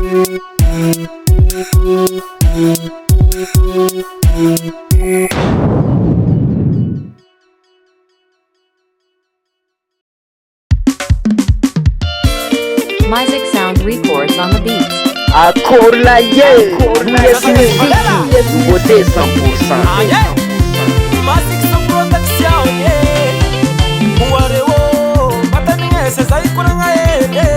Music Sound Records on the beats. Akola ye, yes musique, beauté 100%. Music Sound Production ye. Uwarewo, bataninge sai kuranga ye.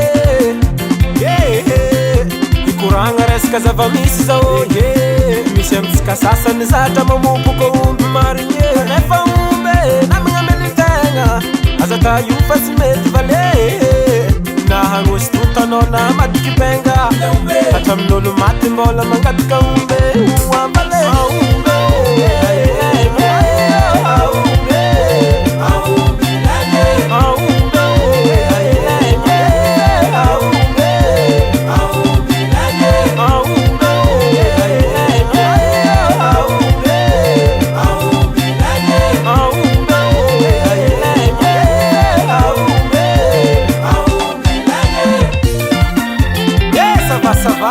Ikuranga reska za vamisi za oye. Mishemska sasa nizata mamupuko umbi marinye. Nefa umbe, naminga melitenga. Azata yufasi metivale. Nahangos tutanona matikipenga. Atam nolu matimbola mangatika umbe. Uwambale umbe. Ça va.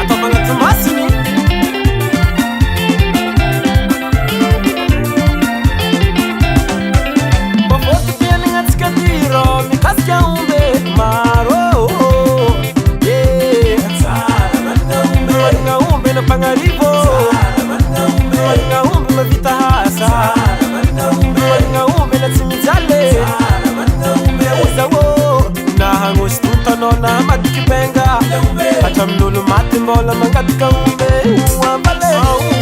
Attends, tu m'as signé. Popote feeling at Scandiro, mi casca umbe maro. Yeah, Marina umbe na pangarivo. Marina umbe ma vita hasa. Marina umbe na tsimizale. Uzawo na hangos tutanona matikipenga. Atam nulu matimbola mangatika umbe. Uwambale umbe.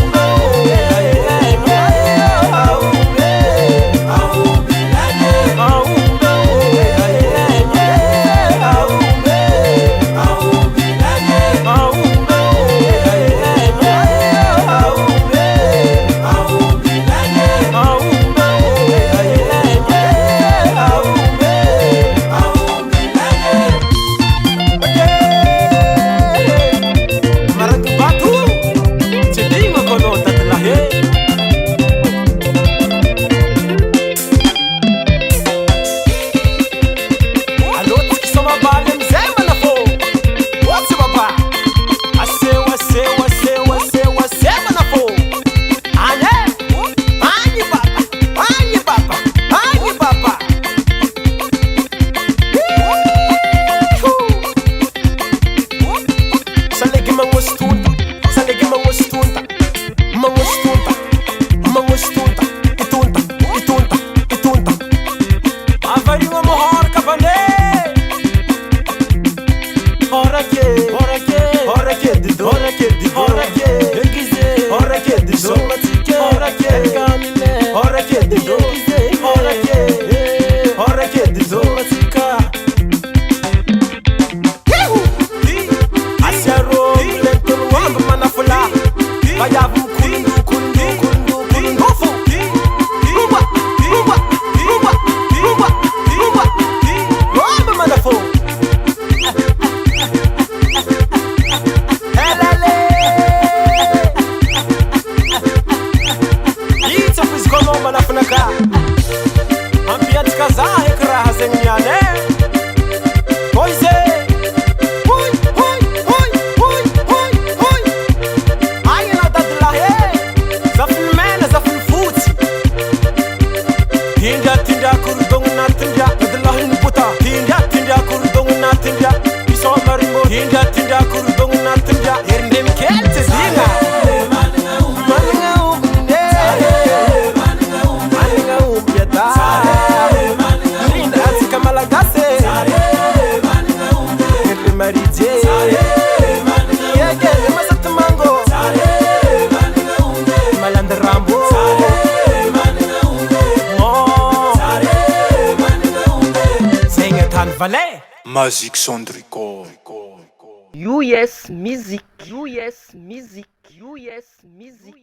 Music Sound Record. US Music. US Music. US Music.